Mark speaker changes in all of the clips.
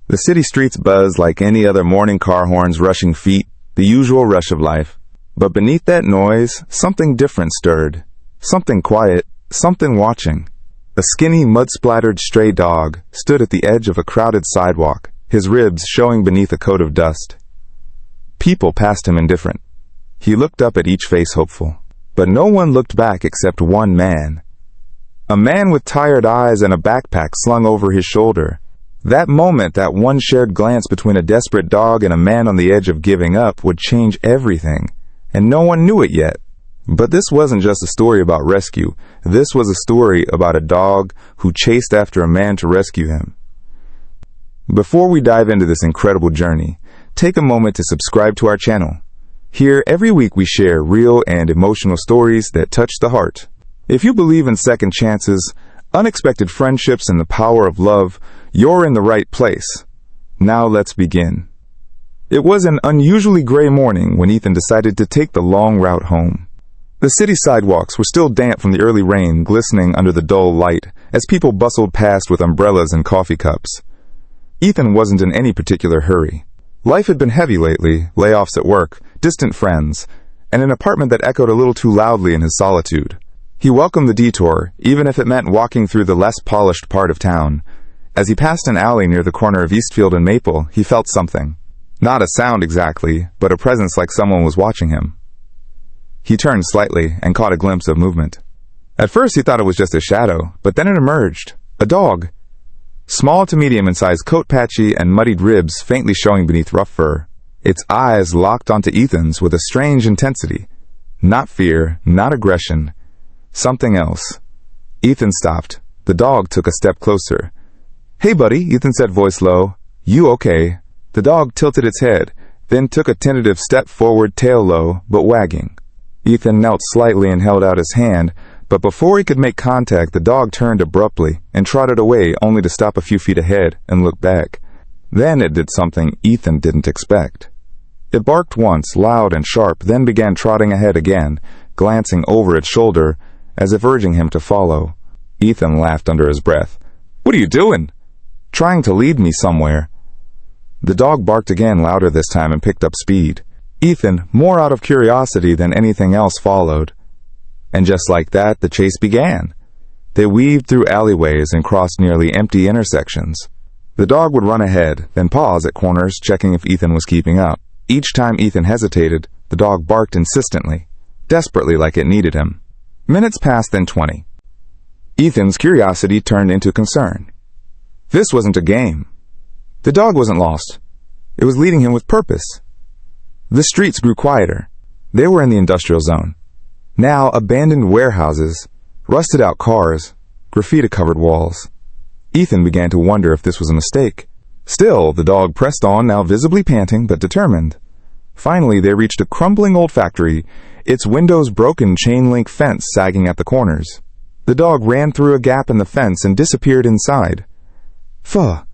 Speaker 1: The city streets buzzed like any other morning, car horns, rushing feet, the usual rush of life. But beneath that noise, something different stirred. Something quiet, something watching. A skinny, mud-splattered stray dog stood at the edge of a crowded sidewalk, his ribs showing beneath a coat of dust. People passed him indifferent. He looked up at each face hopeful. But no one looked back except one man. A man with tired eyes and a backpack slung over his shoulder. That moment, that one shared glance between a desperate dog and a man on the edge of giving up would change everything, and no one knew it yet. But this wasn't just a story about rescue. This was a story about a dog who chased after a man to rescue him. Before we dive into this incredible journey, take a moment to subscribe to our channel. Here, every week we share real and emotional stories that touch the heart. If you believe in second chances, unexpected friendships, and the power of love, you're in the right place. Now let's begin. It was an unusually gray morning when Ethan decided to take the long route home. The city sidewalks were still damp from the early rain, glistening under the dull light as people bustled past with umbrellas and coffee cups. Ethan wasn't in any particular hurry. Life had been heavy lately, layoffs at work, distant friends, and an apartment that echoed a little too loudly in his solitude. He welcomed the detour, even if it meant walking through the less polished part of town. As he passed an alley near the corner of Eastfield and Maple, he felt something. Not a sound exactly, but a presence like someone was watching him. He turned slightly and caught a glimpse of movement. At first he thought it was just a shadow, but then it emerged. A dog. Small to medium in size, coat patchy and muddied ribs faintly showing beneath rough fur. Its eyes locked onto Ethan's with a strange intensity. Not fear, not aggression. Something else. Ethan stopped. The dog took a step closer. "Hey, buddy," Ethan said, voice low. "You okay?" The dog tilted its head, then took a tentative step forward, tail low, but wagging. Ethan knelt slightly and held out his hand, but before he could make contact, the dog turned abruptly and trotted away, only to stop a few feet ahead and look back. Then it did something Ethan didn't expect. It barked once, loud and sharp, then began trotting ahead again, glancing over its shoulder, as if urging him to follow. Ethan laughed under his breath. "What are you doing?" "Trying to lead me somewhere." The dog barked again, louder this time, and picked up speed. Ethan, more out of curiosity than anything else, followed. And just like that, the chase began. They weaved through alleyways and crossed nearly empty intersections. The dog would run ahead, then pause at corners, checking if Ethan was keeping up. Each time Ethan hesitated, the dog barked insistently, desperately, like it needed him. Minutes passed, then 20. Ethan's curiosity turned into concern. This wasn't a game. The dog wasn't lost. It was leading him with purpose. The streets grew quieter. They were in the industrial zone. Now abandoned warehouses, rusted-out cars, graffiti-covered walls. Ethan began to wonder if this was a mistake. Still, the dog pressed on, now visibly panting but determined. Finally, they reached a crumbling old factory, its windows broken, chain-link fence sagging at the corners. The dog ran through a gap in the fence and disappeared inside. Pho!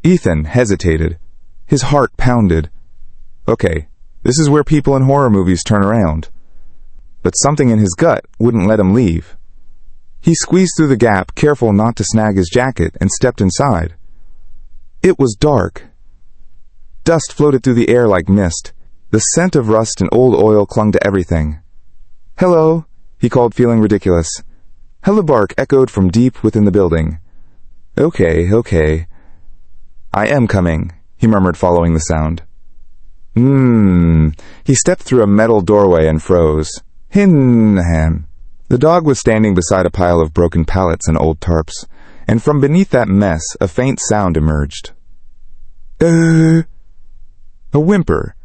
Speaker 1: Ethan hesitated. His heart pounded. Okay, this is where people in horror movies turn around. But something in his gut wouldn't let him leave. He squeezed through the gap, careful not to snag his jacket, and stepped inside. It was dark. Dust floated through the air like mist. The scent of rust and old oil clung to everything. "Hello," he called, feeling ridiculous. Hello bark echoed from deep within the building. Okay. I am coming," he murmured, following the sound. He stepped through a metal doorway and froze. Hinham. The dog was standing beside a pile of broken pallets and old tarps, and from beneath that mess a faint sound emerged. A whimper.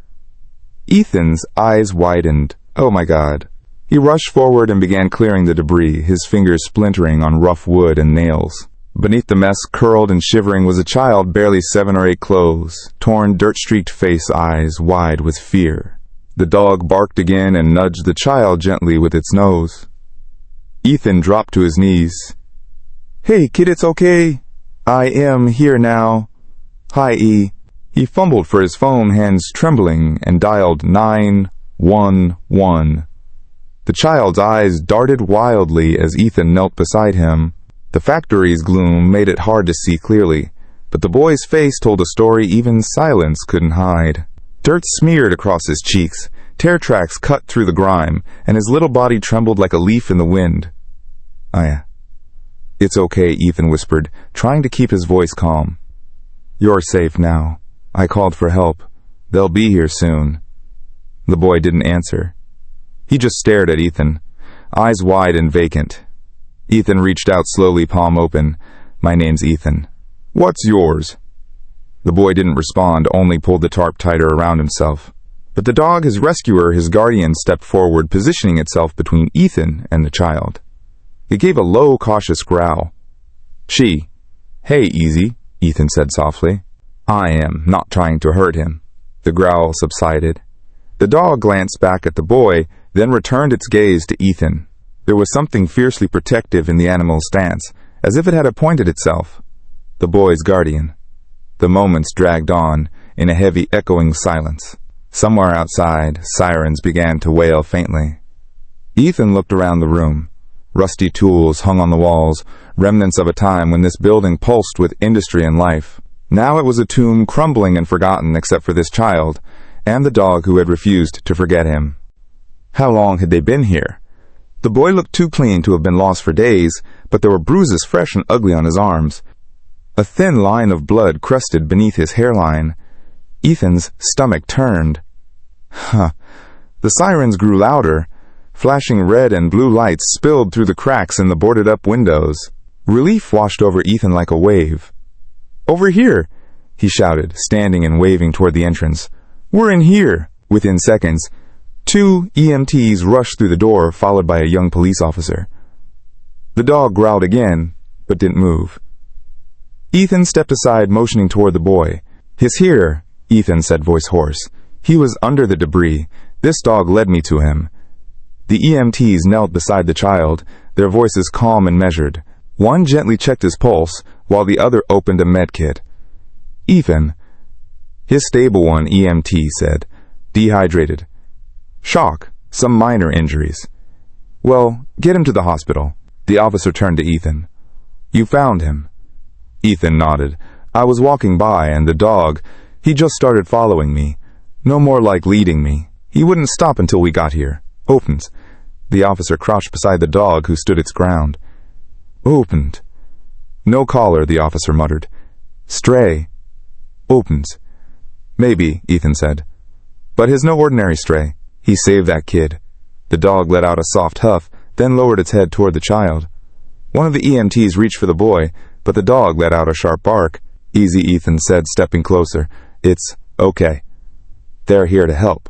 Speaker 1: Ethan's eyes widened. Oh my God. He rushed forward and began clearing the debris, his fingers splintering on rough wood and nails. Beneath the mess, curled and shivering, was a child barely 7 or 8 clothes, torn, dirt-streaked face, eyes wide with fear. The dog barked again and nudged the child gently with its nose. Ethan dropped to his knees. "Hey, kid, it's okay. I am here now. Hi, E." He fumbled for his phone, hands trembling, and dialed 911. The child's eyes darted wildly as Ethan knelt beside him. The factory's gloom made it hard to see clearly. But the boy's face told a story even silence couldn't hide. Dirt smeared across his cheeks, tear tracks cut through the grime, and his little body trembled like a leaf in the wind. It's okay, Ethan whispered, trying to keep his voice calm. You're safe now. I called for help. They'll be here soon. The boy didn't answer. He just stared at Ethan, eyes wide and vacant. Ethan reached out slowly, palm open. My name's Ethan. What's yours? The boy didn't respond, only pulled the tarp tighter around himself. But the dog, his rescuer, his guardian, stepped forward, positioning itself between Ethan and the child. It gave a low, cautious growl. Hey, easy, Ethan said softly. I am not trying to hurt him. The growl subsided. The dog glanced back at the boy, then returned its gaze to Ethan. There was something fiercely protective in the animal's stance, as if it had appointed itself the boy's guardian. The moments dragged on in a heavy, echoing silence. Somewhere outside, sirens began to wail faintly. Ethan looked around the room. Rusty tools hung on the walls, remnants of a time when this building pulsed with industry and life. Now it was a tomb crumbling and forgotten except for this child, and the dog who had refused to forget him. How long had they been here? The boy looked too clean to have been lost for days, but there were bruises fresh and ugly on his arms. A thin line of blood crusted beneath his hairline. Ethan's stomach turned. The sirens grew louder. Flashing red and blue lights spilled through the cracks in the boarded-up windows. Relief washed over Ethan like a wave. Over here, he shouted, standing and waving toward the entrance. We're in here. Within seconds, 2 EMTs rushed through the door, followed by a young police officer. The dog growled again, but didn't move. Ethan stepped aside, motioning toward the boy. He's here, Ethan said, voice hoarse. He was under the debris. This dog led me to him. The EMTs knelt beside the child, their voices calm and measured. One gently checked his pulse, while the other opened a med kit. Ethan, his stable one, EMT said. Dehydrated. Shock. Some minor injuries. Well, get him to the hospital. The officer turned to Ethan. You found him? Ethan nodded. I was walking by, and the dog, he just started following me. No more like leading me. He wouldn't stop until we got here. Opens. The officer crouched beside the dog, who stood its ground. Opened. No collar, the officer muttered. Stray. Opens. Maybe, Ethan said. But he's no ordinary stray. He saved that kid. The dog let out a soft huff, then lowered its head toward the child. One of the EMTs reached for the boy, but the dog let out a sharp bark. Easy, Ethan said, stepping closer. It's okay. They're here to help.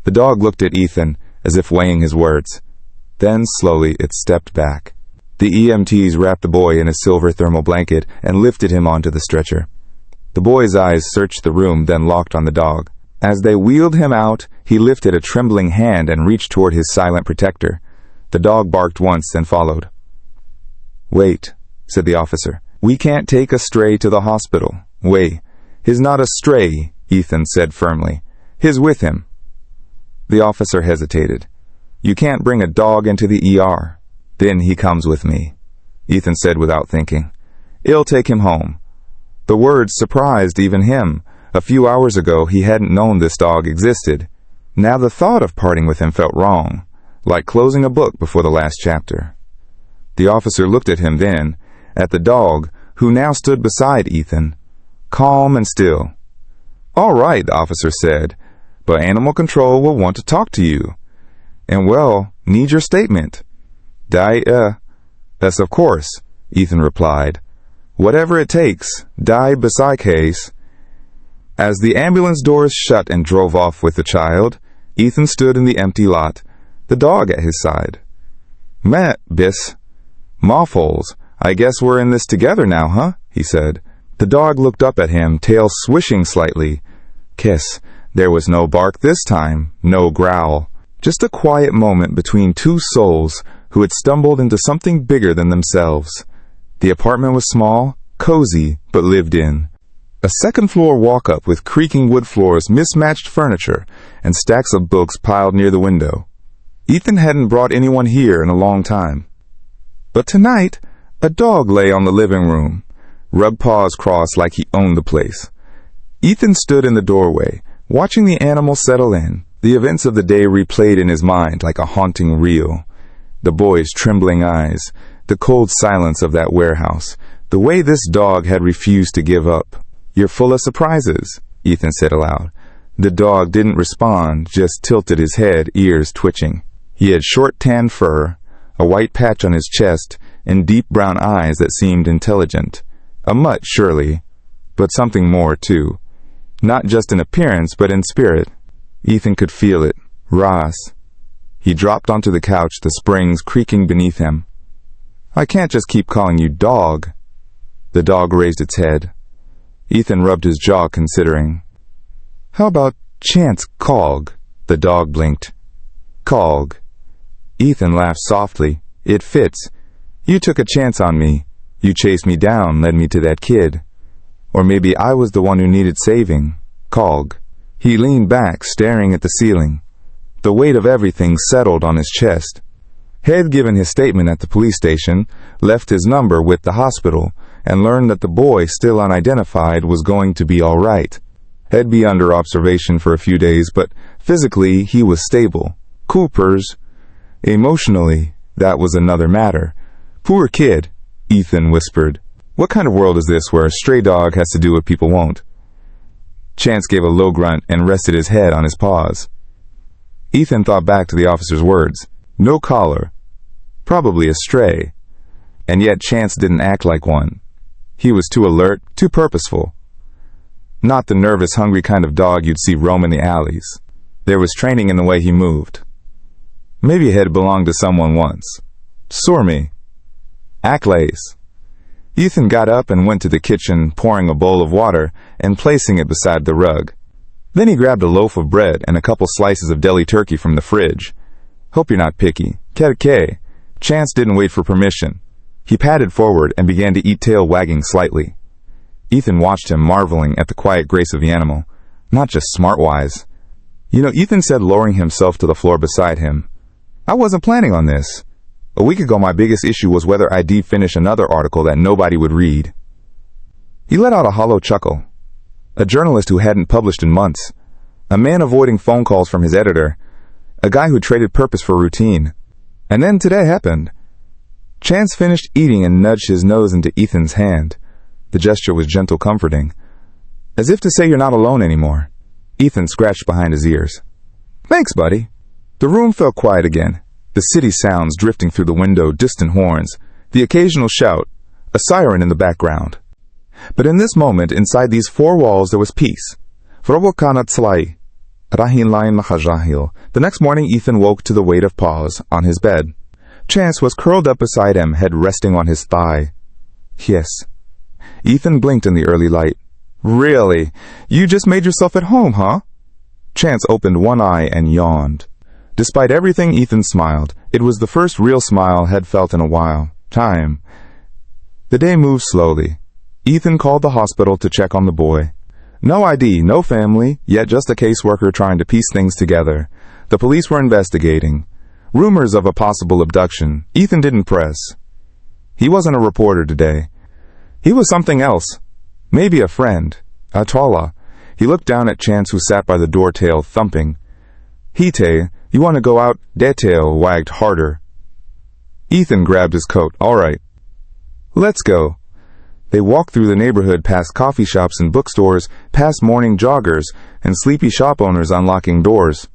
Speaker 1: The dog looked at Ethan, as if weighing his words. Then, slowly, it stepped back. The EMTs wrapped the boy in a silver thermal blanket and lifted him onto the stretcher. The boy's eyes searched the room, then locked on the dog. As they wheeled him out, he lifted a trembling hand and reached toward his silent protector. The dog barked once, then followed. Wait, said the officer. We can't take a stray to the hospital. Wait. He's not a stray, Ethan said firmly. He's with him. The officer hesitated. You can't bring a dog into the ER. Then he comes with me, Ethan said without thinking. I'll take him home. The words surprised even him. A few hours ago he hadn't known this dog existed. Now the thought of parting with him felt wrong, like closing a book before the last chapter. The officer looked at him then, at the dog, who now stood beside Ethan, calm and still. All right, the officer said, but animal control will want to talk to you. And well, need your statement. That's of course, Ethan replied. Whatever it takes, beside case. As the ambulance doors shut and drove off with the child, Ethan stood in the empty lot, the dog at his side. Matt, bis. Moffles, I guess we're in this together now, huh? He said. The dog looked up at him, tail swishing slightly. Kiss. There was no bark this time, no growl. Just a quiet moment between two souls who had stumbled into something bigger than themselves. The apartment was small, cozy, but lived in. A second-floor walk-up with creaking wood floors, mismatched furniture, and stacks of books piled near the window. Ethan hadn't brought anyone here in a long time. But tonight, a dog lay on the living room, rubbed paws crossed like he owned the place. Ethan stood in the doorway, watching the animal settle in. The events of the day replayed in his mind like a haunting reel. The boy's trembling eyes, the cold silence of that warehouse, the way this dog had refused to give up. "You're full of surprises," Ethan said aloud. The dog didn't respond, just tilted his head, ears twitching. He had short tan fur, a white patch on his chest, and deep brown eyes that seemed intelligent. A mutt, surely, but something more, too. Not just in appearance, but in spirit. Ethan could feel it. Ras. He dropped onto the couch, the springs creaking beneath him. "I can't just keep calling you dog." The dog raised its head. Ethan rubbed his jaw, considering. "How about Chance Cog?" The dog blinked. "Cog." Ethan laughed softly. "It fits. You took a chance on me. You chased me down, led me to that kid. Or maybe I was the one who needed saving. Cog." He leaned back, staring at the ceiling. The weight of everything settled on his chest. Had given his statement at the police station, left his number with the hospital, and learned that the boy, still unidentified, was going to be all right. He'd be under observation for a few days, but physically he was stable. Coopers. Emotionally, that was another matter. "Poor kid," Ethan whispered. "What kind of world is this where a stray dog has to do what people won't?" Chance gave a low grunt and rested his head on his paws. Ethan thought back to the officer's words. No collar. Probably a stray. And yet Chance didn't act like one. He was too alert, too purposeful. Not the nervous, hungry kind of dog you'd see roam in the alleys. There was training in the way he moved. Maybe it had belonged to someone once. Sormy. Acklays. Ethan got up and went to the kitchen, pouring a bowl of water and placing it beside the rug. Then he grabbed a loaf of bread and a couple slices of deli turkey from the fridge. "Hope you're not picky." "Kerke." Chance didn't wait for permission. He padded forward and began to eat, tail wagging slightly. Ethan watched him, marveling at the quiet grace of the animal. Not just smart-wise. Ethan said, lowering himself to the floor beside him, "I wasn't planning on this. A week ago my biggest issue was whether I'd finish another article that nobody would read." He let out a hollow chuckle. A journalist who hadn't published in months. A man avoiding phone calls from his editor. A guy who traded purpose for routine. And then today happened. Chance finished eating and nudged his nose into Ethan's hand. The gesture was gentle, comforting. As if to say you're not alone anymore. Ethan scratched behind his ears. "Thanks, buddy." The room felt quiet again. The city sounds drifting through the window, distant horns, the occasional shout, a siren in the background. But in this moment, inside these four walls, there was peace. The next morning, Ethan woke to the weight of paws on his bed. Chance was curled up beside him, head resting on his thigh. "Yes." Ethan blinked in the early light. "Really? You just made yourself at home, huh?" Chance opened one eye and yawned. Despite everything, Ethan smiled. It was the first real smile had felt in a while. Time. The day moved slowly. Ethan called the hospital to check on the boy. No ID, no family, yet just a caseworker trying to piece things together. The police were investigating. Rumors of a possible abduction. Ethan didn't press. He wasn't a reporter today. He was something else. Maybe a friend. Atala. He looked down at Chance, who sat by the door, tail thumping. "Hite, you want to go out?" Tail wagged harder. Ethan grabbed his coat. "All right. Let's go." They walked through the neighborhood, past coffee shops and bookstores, past morning joggers and sleepy shop owners unlocking doors.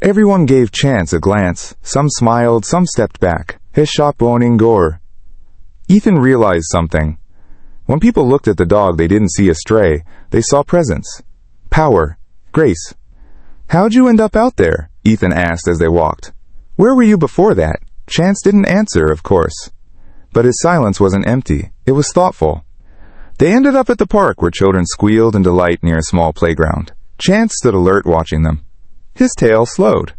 Speaker 1: Everyone gave Chance a glance. Some smiled, some stepped back. His shop owning gore. Ethan realized something. When people looked at the dog, they didn't see a stray. They saw presence. Power. Grace. "How'd you end up out there?" Ethan asked as they walked. "Where were you before that?" Chance didn't answer, of course. But his silence wasn't empty. It was thoughtful. They ended up at the park, where children squealed in delight near a small playground. Chance stood alert, watching them. His tail slowed.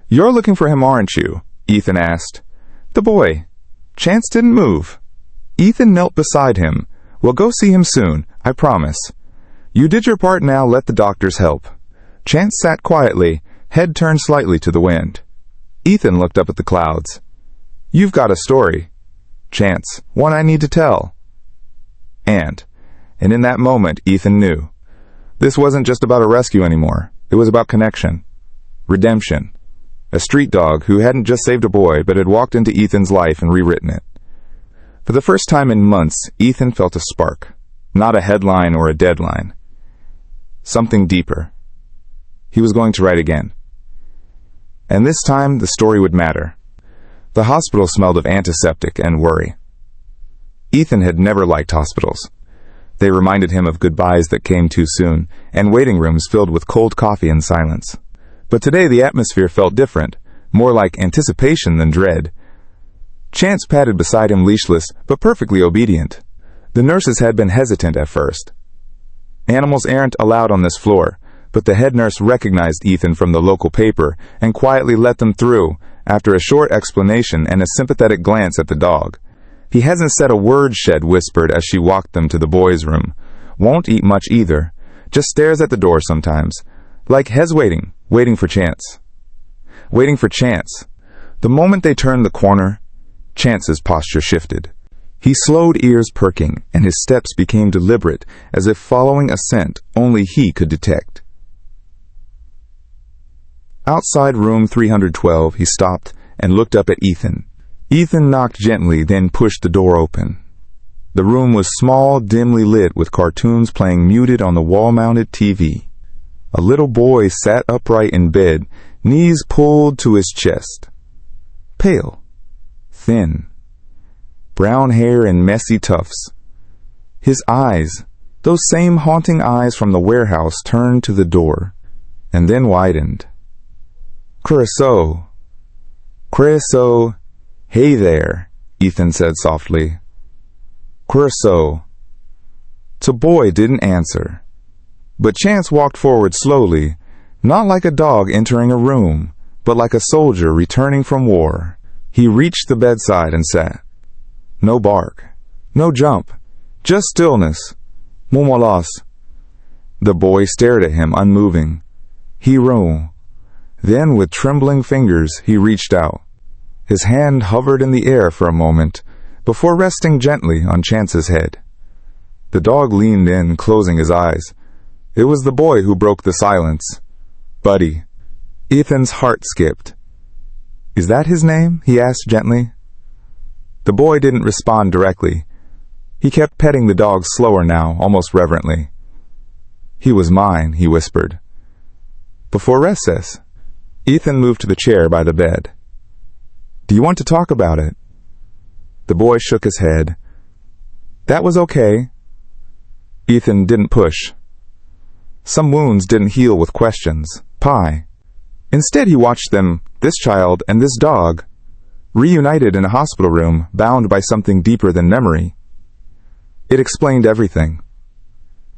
Speaker 1: "You're looking for him, aren't you?" Ethan asked. "The boy." Chance didn't move. Ethan knelt beside him. "We'll go see him soon, I promise. You did your part, now let the doctors help." Chance sat quietly, head turned slightly to the wind. Ethan looked up at the clouds. "You've got a story." Chance, "One I need to tell." And, And in that moment, Ethan knew. This wasn't just about a rescue anymore. It was about connection. Redemption. A street dog who hadn't just saved a boy, but had walked into Ethan's life and rewritten it. For the first time in months, Ethan felt a spark. Not a headline or a deadline. Something deeper. He was going to write again. And this time, the story would matter. The hospital smelled of antiseptic and worry. Ethan had never liked hospitals. They reminded him of goodbyes that came too soon, and waiting rooms filled with cold coffee and silence. But today the atmosphere felt different, more like anticipation than dread. Chance padded beside him leashless, but perfectly obedient. The nurses had been hesitant at first. Animals aren't allowed on this floor, but the head nurse recognized Ethan from the local paper and quietly let them through after a short explanation and a sympathetic glance at the dog. He hasn't said a word, Shed whispered as she walked them to the boys' room. Won't eat much either. Just stares at the door sometimes. Like Hez waiting for Chance. Waiting for Chance. The moment they turned the corner, Chance's posture shifted. He slowed, ears perking, and his steps became deliberate, as if following a scent only he could detect. Outside room 312, he stopped and looked up at Ethan. Ethan knocked gently, then pushed the door open. The room was small, dimly lit, with cartoons playing muted on the wall-mounted TV. A little boy sat upright in bed, knees pulled to his chest. Pale. Thin. Brown hair in messy tufts. His eyes, those same haunting eyes from the warehouse, turned to the door, and then widened. Creosote. Creosote. Hey there, Ethan said softly. Creosote. The boy didn't answer. But Chance walked forward slowly, not like a dog entering a room, but like a soldier returning from war. He reached the bedside and sat. No bark. No jump. Just stillness. Momolas. The boy stared at him, unmoving. Hero. Then, with trembling fingers, he reached out. His hand hovered in the air for a moment, before resting gently on Chance's head. The dog leaned in, closing his eyes. It was the boy who broke the silence. Buddy. Ethan's heart skipped. Is that his name? He asked gently. The boy didn't respond directly. He kept petting the dog slower now, almost reverently. He was mine, he whispered. Before recess. Ethan moved to the chair by the bed. Do you want to talk about it? The boy shook his head. That was okay. Ethan didn't push. Some wounds didn't heal with questions. Pie. Instead he watched them, this child and this dog, reunited in a hospital room, bound by something deeper than memory. It explained everything.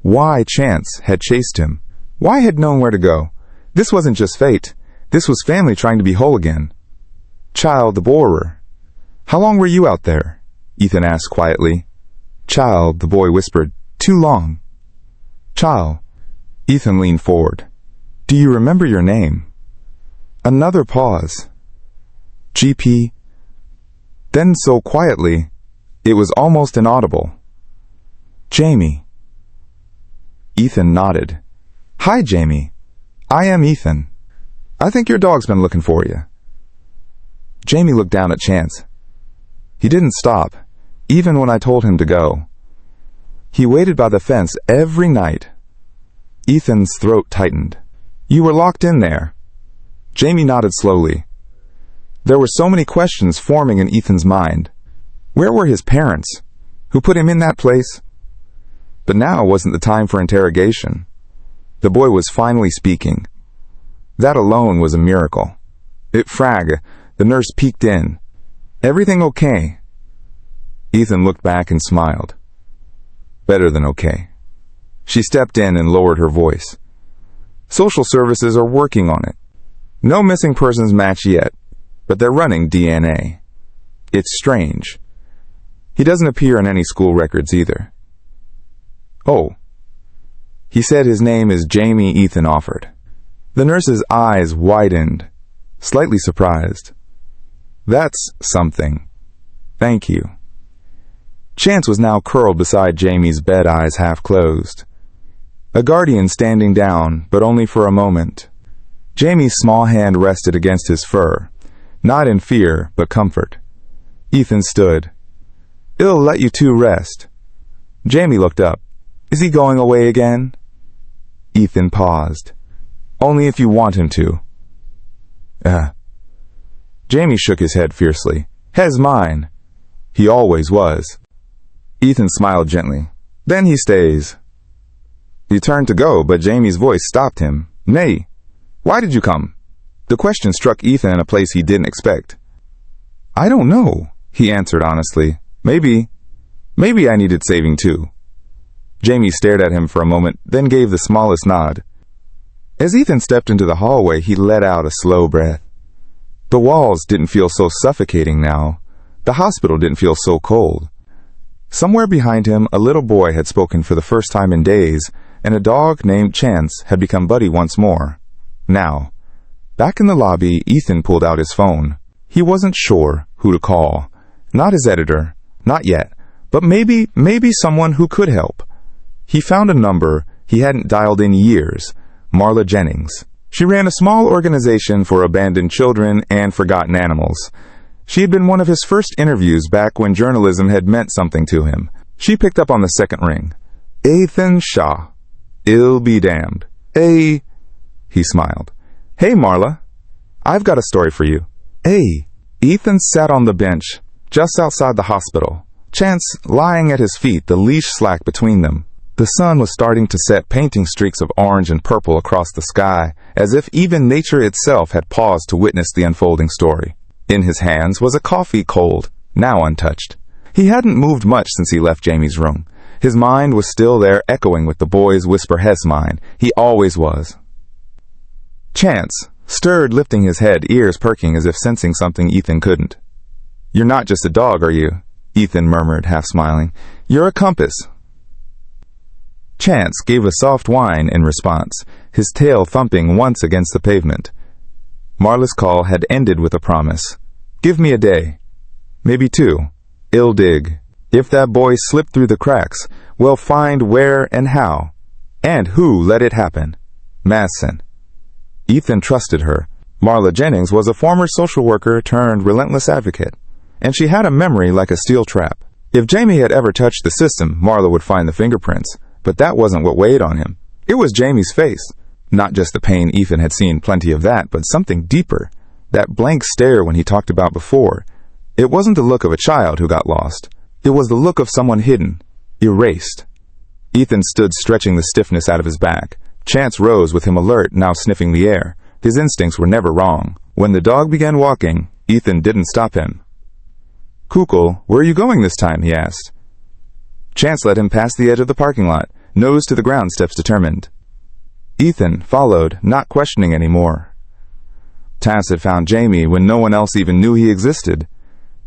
Speaker 1: Why Chance had chased him. Why had known where to go. This wasn't just fate. This was family trying to be whole again. Child, the borer. How long were you out there? Ethan asked quietly. Child, the boy whispered. Too long. Child. Ethan leaned forward. Do you remember your name? Another pause. GP. Then so quietly, it was almost inaudible. Jamie. Ethan nodded. Hi, Jamie. I am Ethan. I think your dog's been looking for you. Jamie looked down at Chance. He didn't stop, even when I told him to go. He waited by the fence every night. Ethan's throat tightened. You were locked in there. Jamie nodded slowly. There were so many questions forming in Ethan's mind. Where were his parents? Who put him in that place? But now wasn't the time for interrogation. The boy was finally speaking. That alone was a miracle. Frag, the nurse peeked in. Everything okay? Ethan looked back and smiled. Better than okay. She stepped in and lowered her voice. Social services are working on it. No missing persons match yet, but they're running DNA. It's strange. He doesn't appear on any school records either. Oh. He said his name is Jamie, Ethan offered. The nurse's eyes widened, slightly surprised. That's something. Thank you. Chance was now curled beside Jamie's bed, eyes half closed. A guardian standing down, but only for a moment. Jamie's small hand rested against his fur, not in fear, but comfort. Ethan stood. "It'll let you two rest." Jamie looked up. "Is he going away again?" Ethan paused. "Only if you want him to." Jamie shook his head fiercely. "Hez mine." "He always was." Ethan smiled gently. "Then he stays." He turned to go, but Jamie's voice stopped him. "Nay, why did you come?" The question struck Ethan in a place he didn't expect. "I don't know," he answered honestly. Maybe I needed saving too." Jamie stared at him for a moment, then gave the smallest nod. As Ethan stepped into the hallway, he let out a slow breath. The walls didn't feel so suffocating now. The hospital didn't feel so cold. Somewhere behind him, a little boy had spoken for the first time in days, and a dog named Chance had become buddy once more. Now, back in the lobby, Ethan pulled out his phone. He wasn't sure who to call. Not his editor. Not yet. But maybe someone who could help. He found a number he hadn't dialed in years. Marla Jennings. She ran a small organization for abandoned children and forgotten animals. She had been one of his first interviews back when journalism had meant something to him. She picked up on the second ring. "Ethan Shaw. I'll be damned." "Hey," he smiled. "Hey, Marla. I've got a story for you." "Hey." Ethan sat on the bench, just outside the hospital. Chance lying at his feet, the leash slack between them. The sun was starting to set painting streaks of orange and purple across the sky, as if even nature itself had paused to witness the unfolding story. In his hands was a coffee cold, now untouched. He hadn't moved much since he left Jamie's room. His mind was still there, echoing with the boy's whisper, "Hez mine." He always was. Chance stirred, lifting his head, ears perking as if sensing something Ethan couldn't. "You're not just a dog, are you?" Ethan murmured, half smiling. "You're a compass." Chance gave a soft whine in response, his tail thumping once against the pavement. Marla's call had ended with a promise. "Give me a day. Maybe two. I'll dig. If that boy slipped through the cracks, we'll find where and how. And who let it happen. Madsen." Ethan trusted her. Marla Jennings was a former social worker turned relentless advocate, and she had a memory like a steel trap. If Jamie had ever touched the system, Marla would find the fingerprints, but that wasn't what weighed on him. It was Jamie's face. Not just the pain, Ethan had seen plenty of that, but something deeper. That blank stare when he talked about before. It wasn't the look of a child who got lost. It was the look of someone hidden, erased. Ethan stood, stretching the stiffness out of his back. Chance rose with him alert, now sniffing the air. His instincts were never wrong. When the dog began walking, Ethan didn't stop him. "Kukul, where are you going this time?" he asked. Chance led him past the edge of the parking lot, nose to the ground, steps determined. Ethan followed, not questioning anymore. Chance had found Jamie when no one else even knew he existed.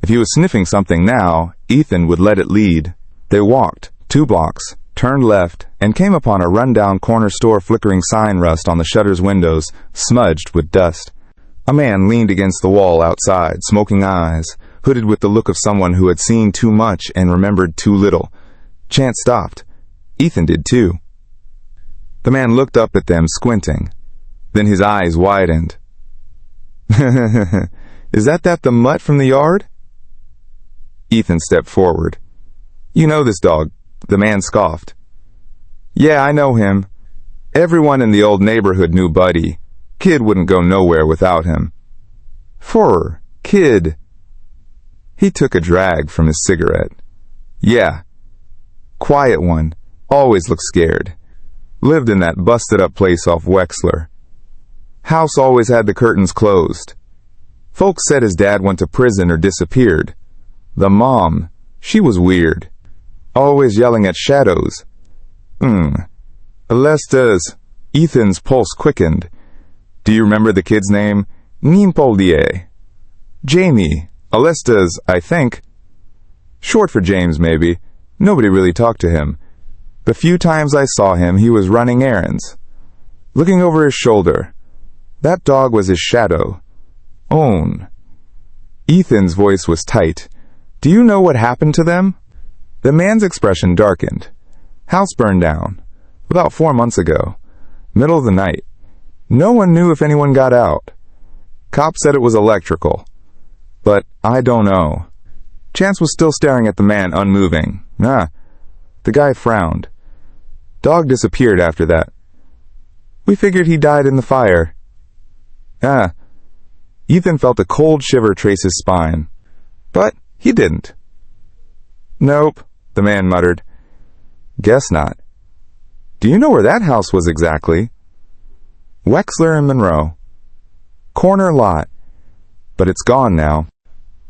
Speaker 1: If he was sniffing something now, Ethan would let it lead. They walked 2 blocks, turned left, and came upon a rundown corner store, flickering sign rust on the shutter's windows, smudged with dust. A man leaned against the wall outside, smoking eyes, hooded with the look of someone who had seen too much and remembered too little. Chance stopped. Ethan did too. The man looked up at them, squinting. Then his eyes widened. "Is that the mutt from the yard?" Ethan stepped forward. "You know this dog," the man scoffed. "Yeah, I know him. Everyone in the old neighborhood knew Buddy. Kid wouldn't go nowhere without him." "For Kid." He took a drag from his cigarette. "Yeah. Quiet one. Always looked scared. Lived in that busted-up place off Wexler. House always had the curtains closed. Folks said his dad went to prison or disappeared. The mom, she was weird. Always yelling at shadows. Alesta's." Ethan's pulse quickened. "Do you remember the kid's name?" "Nimpoldier." "Jamie. Alesta's, I think." "Short for James, maybe. Nobody really talked to him. The few times I saw him, he was running errands. Looking over his shoulder. That dog was his shadow. Own." Ethan's voice was tight. "Do you know what happened to them?" The man's expression darkened. House burned down. About 4 months ago. Middle of the night. No one knew if anyone got out. Cops said it was electrical. But I don't know. Chance was still staring at the man, unmoving. The guy frowned. Dog disappeared after that. We figured he died in the fire. Ethan felt a cold shiver trace his spine. But he didn't. Nope, the man muttered. Guess not. Do you know where that house was exactly? Wexler and Monroe. Corner lot. But it's gone now.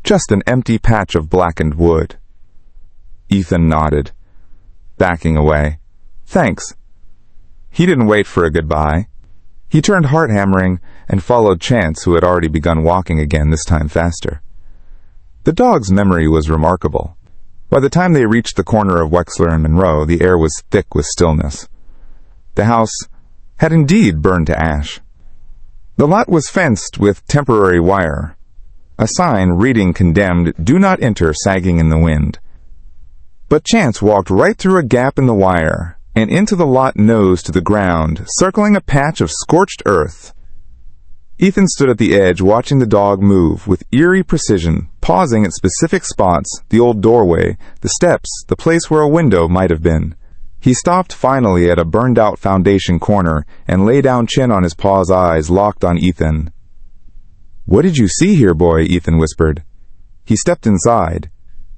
Speaker 1: Just an empty patch of blackened wood. Ethan nodded, backing away. Thanks. He didn't wait for a goodbye. He turned heart-hammering and followed Chance, who had already begun walking again, this time faster. The dog's memory was remarkable. By the time they reached the corner of Wexler and Monroe, the air was thick with stillness. The house had indeed burned to ash. The lot was fenced with temporary wire. A sign reading condemned, "Do not enter," sagging in the wind. But Chance walked right through a gap in the wire and into the lot, nose to the ground, circling a patch of scorched earth. Ethan stood at the edge, watching the dog move with eerie precision, pausing at specific spots: the old doorway, the steps, the place where a window might have been. He stopped finally at a burned-out foundation corner and lay down, chin on his paws, eyes locked on Ethan. "What did you see here, boy?" Ethan whispered. He stepped inside.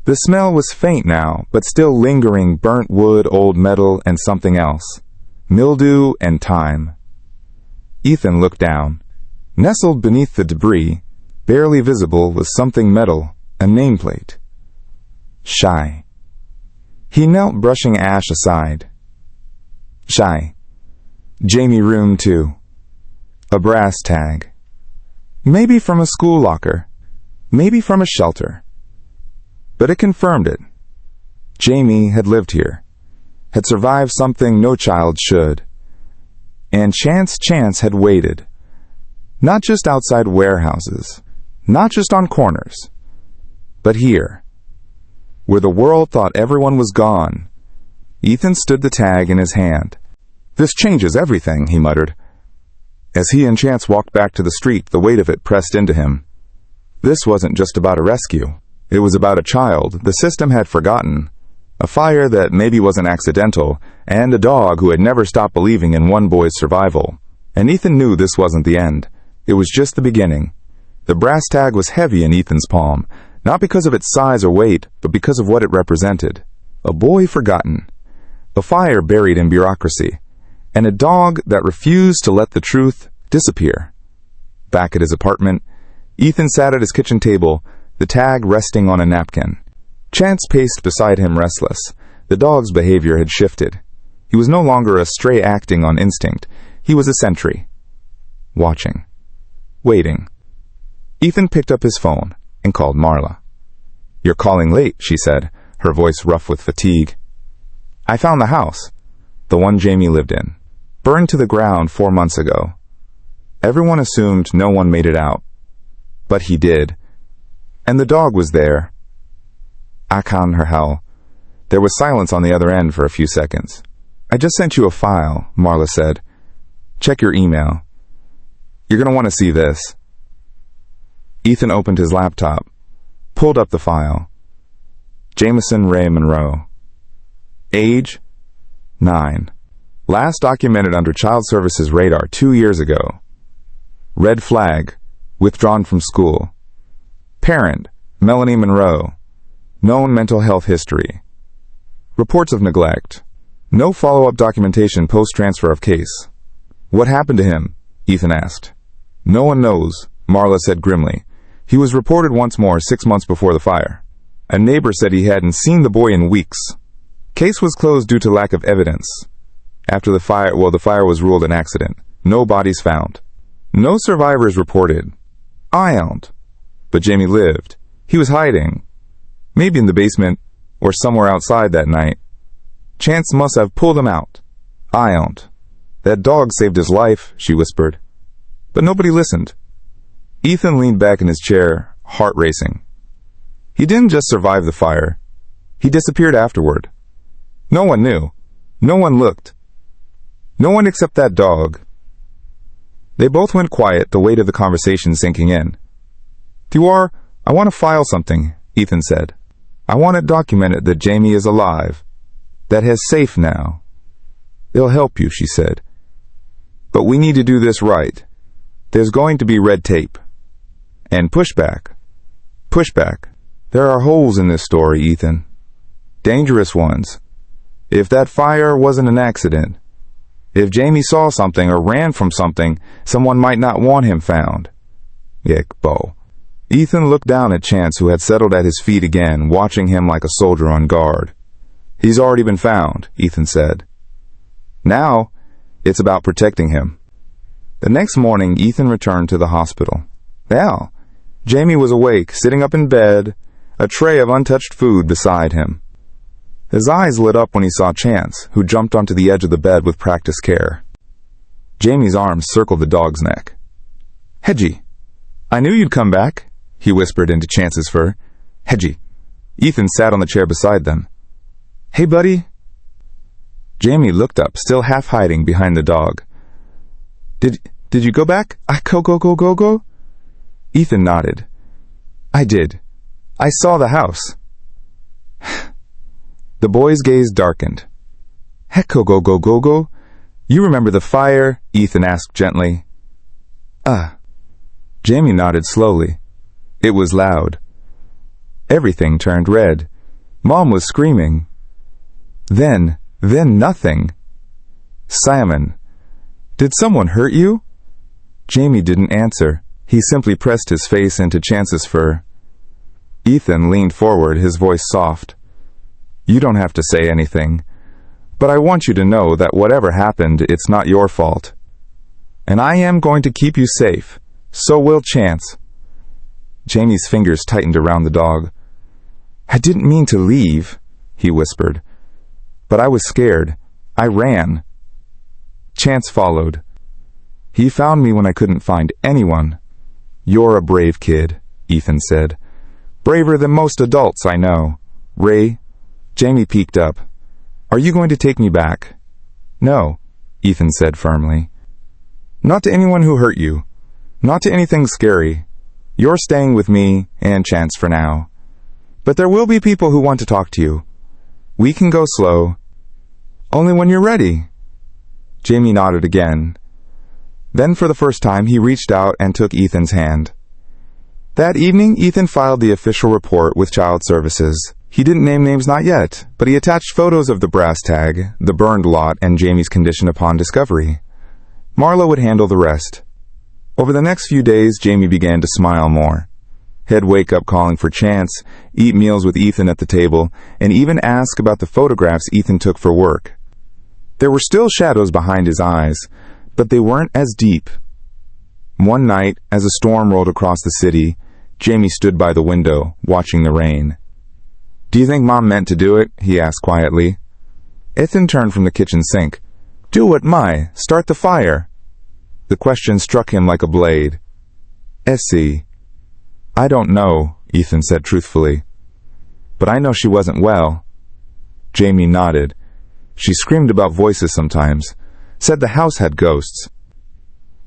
Speaker 1: The smell was faint now, but still lingering: burnt wood, old metal, and something else. Mildew and time. Ethan looked down. Nestled beneath the debris, barely visible, was something metal, a nameplate. Shy. He knelt, brushing ash aside. Shy. Jamie, room 2. A brass tag. Maybe from a school locker. Maybe from a shelter. But it confirmed it. Jamie had lived here. Had survived something no child should. And Chance had waited. Not just outside warehouses. Not just on corners. But here. Where the world thought everyone was gone. Ethan stood, the tag in his hand. "This changes everything," he muttered. As he and Chance walked back to the street, the weight of it pressed into him. This wasn't just about a rescue. It was about a child the system had forgotten, a fire that maybe wasn't accidental, and a dog who had never stopped believing in one boy's survival. And Ethan knew this wasn't the end. It was just the beginning. The brass tag was heavy in Ethan's palm, not because of its size or weight, but because of what it represented. A boy forgotten. A fire buried in bureaucracy. And a dog that refused to let the truth disappear. Back at his apartment, Ethan sat at his kitchen table, the tag resting on a napkin. Chance paced beside him, restless. The dog's behavior had shifted. He was no longer a stray acting on instinct. He was a sentry. Watching. Waiting. Ethan picked up his phone and called Marla. "You're calling late," she said, her voice rough with fatigue. "I found the house. The one Jamie lived in. Burned to the ground 4 months ago. Everyone assumed no one made it out. But he did. And the dog was there." I can her hell. There was silence on the other end for a few seconds. "I just sent you a file," Marla said. "Check your email. You're going to want to see this." Ethan opened his laptop, pulled up the file. Jameson Ray Monroe. Age, 9. Last documented under Child Services radar 2 years ago. Red flag, withdrawn from school. Parent, Melanie Monroe. Known mental health history. Reports of neglect. No follow-up documentation post-transfer of case. "What happened to him?" Ethan asked. "No one knows," Marla said grimly. "He was reported once more 6 months before the fire. A neighbor said he hadn't seen the boy in weeks. Case was closed due to lack of evidence. After the fire was ruled an accident. No bodies found. No survivors reported. Ironed. But Jamie lived. He was hiding. Maybe in the basement or somewhere outside that night. Chance must have pulled him out. Ironed. That dog saved his life," she whispered. But nobody listened. Ethan leaned back in his chair, heart racing. He didn't just survive the fire. He disappeared afterward. No one knew. No one looked. No one except that dog. They both went quiet, the weight of the conversation sinking in. "Tiwar, I want to file something," Ethan said. "I want it documented that Jamie is alive, that he's safe now." "It'll help you," she said. "But we need to do this right. There's going to be red tape. And pushback. Pushback. There are holes in this story, Ethan. Dangerous ones. If that fire wasn't an accident, if Jamie saw something or ran from something, someone might not want him found." Bo. Ethan looked down at Chance, who had settled at his feet again, watching him like a soldier on guard. "He's already been found," Ethan said. "Now, it's about protecting him." The next morning, Ethan returned to the hospital. Now, Jamie was awake, sitting up in bed, a tray of untouched food beside him. His eyes lit up when he saw Chance, who jumped onto the edge of the bed with practiced care. Jamie's arms circled the dog's neck. "Hedgie, I knew you'd come back," he whispered into Chance's fur. "Hedgie." Ethan sat on the chair beside them. "Hey, buddy." Jamie looked up, still half hiding behind the dog. Did you go back? Go? Ethan nodded. "I did. I saw the house." The boy's gaze darkened. Go. You remember the fire?" Ethan asked gently. Jamie nodded slowly. It was loud. Everything turned red. Mom was screaming. Then nothing. "Simon, did someone hurt you?" Jamie didn't answer. He simply pressed his face into Chance's fur. Ethan leaned forward, his voice soft. "You don't have to say anything, but I want you to know that whatever happened, it's not your fault. And I am going to keep you safe. So will Chance." Jamie's fingers tightened around the dog. "I didn't mean to leave," he whispered. "But I was scared. I ran." Chance followed. "He found me when I couldn't find anyone." "You're a brave kid," Ethan said. "Braver than most adults I know. Ray." Jamie peeked up. "Are you going to take me back?" "No," Ethan said firmly. "Not to anyone who hurt you. Not to anything scary. You're staying with me and Chance for now. But there will be people who want to talk to you. We can go slow. Only when you're ready." Jamie nodded again. Then for the first time he reached out and took Ethan's hand. That evening, Ethan filed the official report with Child Services. He didn't name names, not yet, but he attached photos of the brass tag, the burned lot, and Jamie's condition upon discovery. Marla would handle the rest. Over the next few days, Jamie began to smile more. He'd wake up calling for Chance, eat meals with Ethan at the table, and even ask about the photographs Ethan took for work. There were still shadows behind his eyes, but they weren't as deep. One night, as a storm rolled across the city, Jamie stood by the window, watching the rain. "Do you think Mom meant to do it?" he asked quietly. Ethan turned from the kitchen sink. "Do what, Mai? Start the fire?" The question struck him like a blade. "Essie." "I don't know," Ethan said truthfully. "But I know she wasn't well." Jamie nodded. "She screamed about voices sometimes. Said the house had ghosts."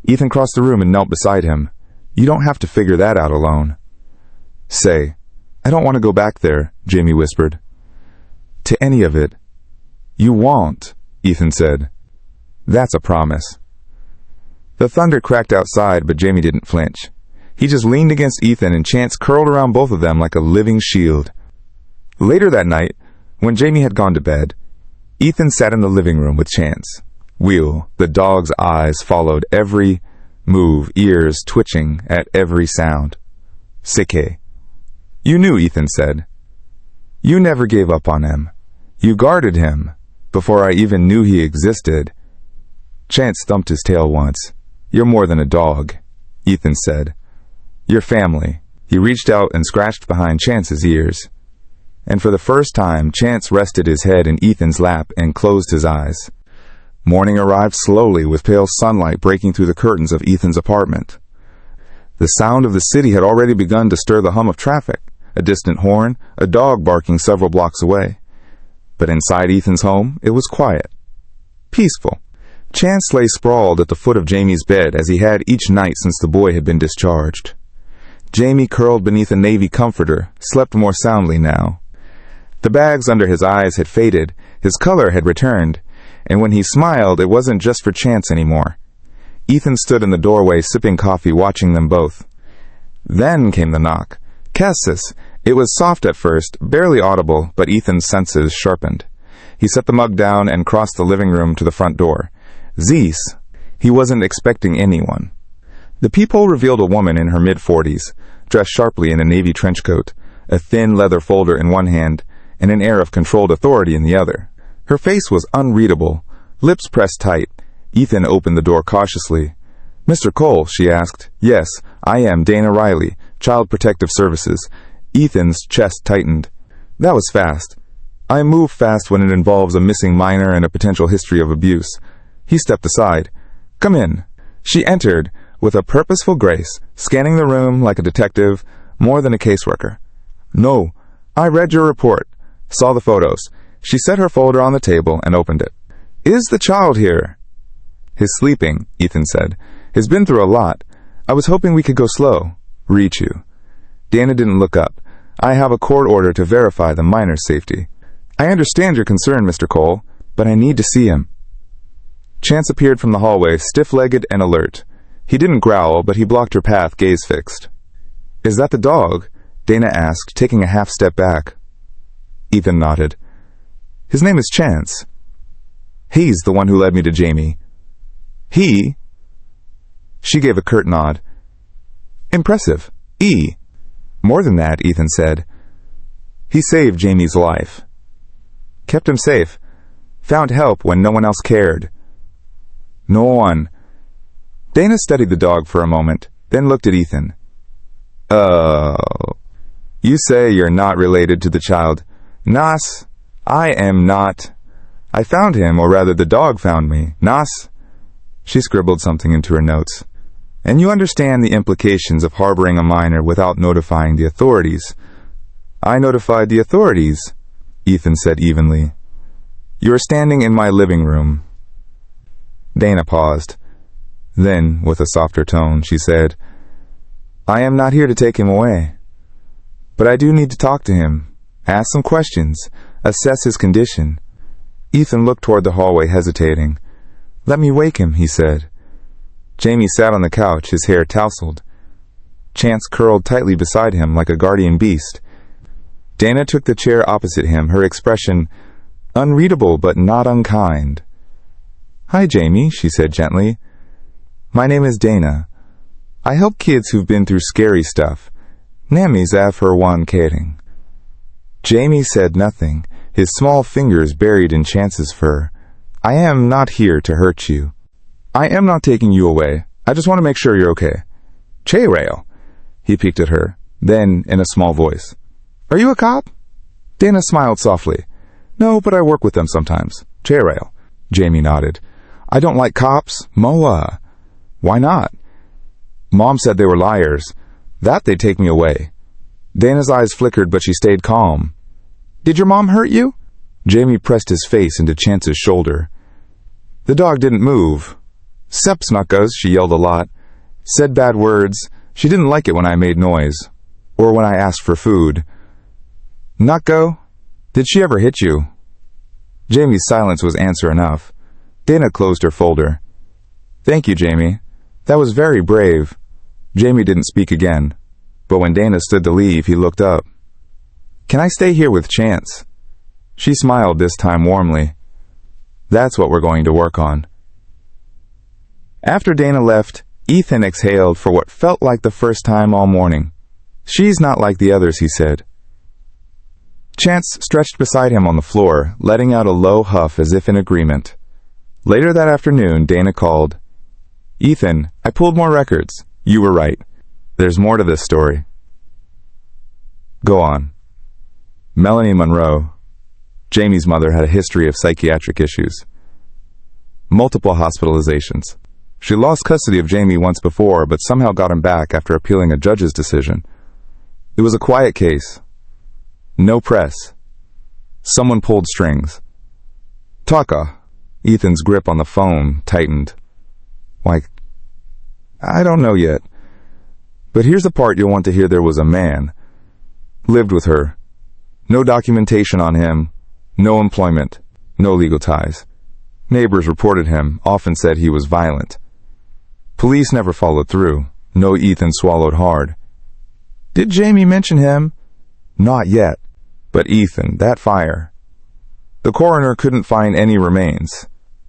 Speaker 1: Ethan crossed the room and knelt beside him. "You don't have to figure that out alone." "Say, I don't want to go back there," Jamie whispered. "To any of it." "You won't," Ethan said. "That's a promise." The thunder cracked outside, but Jamie didn't flinch. He just leaned against Ethan, and Chance curled around both of them like a living shield. Later that night, when Jamie had gone to bed, Ethan sat in the living room with Chance. Wheel, the dog's eyes followed every move, ears twitching at every sound. "Sike." "You knew," Ethan said. "You never gave up on him. You guarded him before I even knew he existed." Chance thumped his tail once. "You're more than a dog," Ethan said. "You're family." He reached out and scratched behind Chance's ears. And for the first time, Chance rested his head in Ethan's lap and closed his eyes. Morning arrived slowly, with pale sunlight breaking through the curtains of Ethan's apartment. The sound of the city had already begun to stir the hum of traffic. a distant horn, a dog barking several blocks away. But inside Ethan's home, it was quiet. Peaceful. Chance lay sprawled at the foot of Jamie's bed as he had each night since the boy had been discharged. Jamie, curled beneath a navy comforter, slept more soundly now. The bags under his eyes had faded, his color had returned, and when he smiled, it wasn't just for Chance anymore. Ethan stood in the doorway sipping coffee, watching them both. Then came the knock. Cassis. It was soft at first, barely audible, but Ethan's senses sharpened. He set the mug down and crossed the living room to the front door. Zeus. He wasn't expecting anyone. The peephole revealed a woman in her mid-40s, dressed sharply in a navy trench coat, a thin leather folder in one hand, and an air of controlled authority in the other. Her face was unreadable, lips pressed tight. Ethan opened the door cautiously. "Mr. Cole," she asked. "Yes, I am Dana Riley, Child Protective Services." Ethan's chest tightened. That was fast. I move fast when it involves a missing minor and a potential history of abuse. He stepped aside. "Come in." She entered, with a purposeful grace, scanning the room like a detective, more than a caseworker. "No, I read your report, saw the photos." She set her folder on the table and opened it. "Is the child here?" "He's sleeping," Ethan said. "He's been through a lot. I was hoping we could go slow." "Reach you." Dana didn't look up. "I have a court order to verify the minor's safety." "I understand your concern, Mr. Cole, but I need to see him." Chance appeared from the hallway, stiff-legged and alert. He didn't growl, but he blocked her path, gaze fixed. "Is that the dog?" Dana asked, taking a half-step back. Ethan nodded. "His name is Chance. He's the one who led me to Jamie." "He?" She gave a curt nod. "Impressive. More than that," Ethan said. "He saved Jamie's life. Kept him safe. Found help when no one else cared." "No one." Dana studied the dog for a moment, then looked at Ethan. "Oh. You say you're not related to the child." "Nas, I am not. I found him, or rather the dog found me. Nas." She scribbled something into her notes. "And you understand the implications of harboring a minor without notifying the authorities." "I notified the authorities," Ethan said evenly. "You are standing in my living room." Dana paused. Then, with a softer tone, she said, "I am not here to take him away. But I do need to talk to him, ask some questions, assess his condition." Ethan looked toward the hallway, hesitating. "Let me wake him," he said. Jamie sat on the couch, his hair tousled. Chance curled tightly beside him like a guardian beast. Dana took the chair opposite him, her expression unreadable but not unkind. "Hi, Jamie," she said gently. "My name is Dana. I help kids who've been through scary stuff. Namis är för one caring." Jamie said nothing, his small fingers buried in Chance's fur. "I am not here to hurt you. I am not taking you away. I just want to make sure you're okay." "Che rail." He peeked at her. Then, in a small voice, "Are you a cop?" Dana smiled softly. "No, but I work with them sometimes." "Che rail." Jamie nodded. "I don't like cops. Moa." "Why not?" "Mom said they were liars. That they'd take me away." Dana's eyes flickered, but she stayed calm. "Did your mom hurt you?" Jamie pressed his face into Chance's shoulder. The dog didn't move. "Sepsnuckas," she yelled a lot. Said bad words. She didn't like it when I made noise. Or when I asked for food. "Nutgo? Did she ever hit you?" Jamie's silence was answer enough. Dana closed her folder. "Thank you, Jamie. That was very brave." Jamie didn't speak again. But when Dana stood to leave, he looked up. "Can I stay here with Chance?" She smiled, this time warmly. "That's what we're going to work on." After Dana left, Ethan exhaled for what felt like the first time all morning. "She's not like the others," he said. Chance stretched beside him on the floor, letting out a low huff as if in agreement. Later that afternoon, Dana called. "Ethan, I pulled more records. You were right. There's more to this story." "Go on." Melanie Monroe, Jamie's mother, had a history of psychiatric issues. Multiple hospitalizations. She lost custody of Jamie once before, but somehow got him back after appealing a judge's decision. It was a quiet case. No press. Someone pulled strings. Taka. Ethan's grip on the phone tightened. Like, I don't know yet. But here's the part you'll want to hear. There was a man. Lived with her. No documentation on him. No employment. No legal ties. Neighbors reported him, often said he was violent. Police never followed through. No, Ethan swallowed hard. Did Jamie mention him? Not yet. But Ethan, that fire. The coroner couldn't find any remains.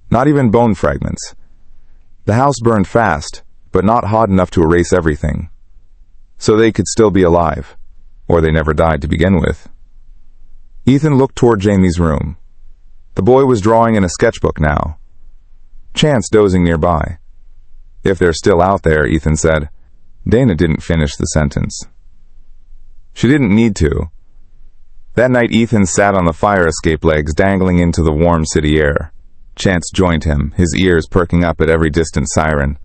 Speaker 1: Not even bone fragments. The house burned fast, but not hot enough to erase everything. So they could still be alive. Or they never died to begin with. Ethan looked toward Jamie's room. The boy was drawing in a sketchbook now. Chance dozing nearby. If they're still out there, Ethan said. Dana didn't finish the sentence. She didn't need to. That night Ethan sat on the fire escape legs dangling into the warm city air. Chance joined him, his ears perking up at every distant siren.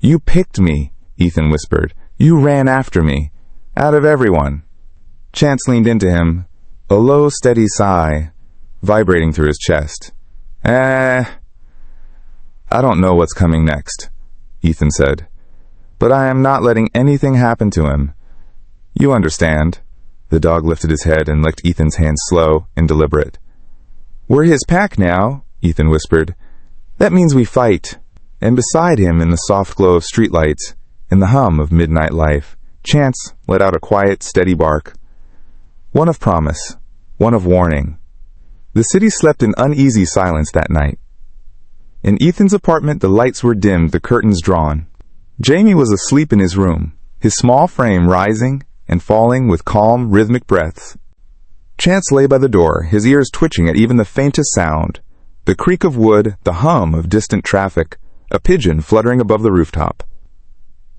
Speaker 1: You picked me, Ethan whispered. You ran after me. Out of everyone. Chance leaned into him, a low, steady sigh vibrating through his chest. I don't know what's coming next, Ethan said. But I am not letting anything happen to him. You understand. The dog lifted his head and licked Ethan's hand slow and deliberate. We're his pack now, Ethan whispered. That means we fight. And beside him, in the soft glow of streetlights, in the hum of midnight life, Chance let out a quiet, steady bark. One of promise, one of warning. The city slept in uneasy silence that night. In Ethan's apartment, the lights were dimmed, the curtains drawn. Jamie was asleep in his room, his small frame rising and falling with calm, rhythmic breaths. Chance lay by the door, his ears twitching at even the faintest sound. The creak of wood, the hum of distant traffic, a pigeon fluttering above the rooftop.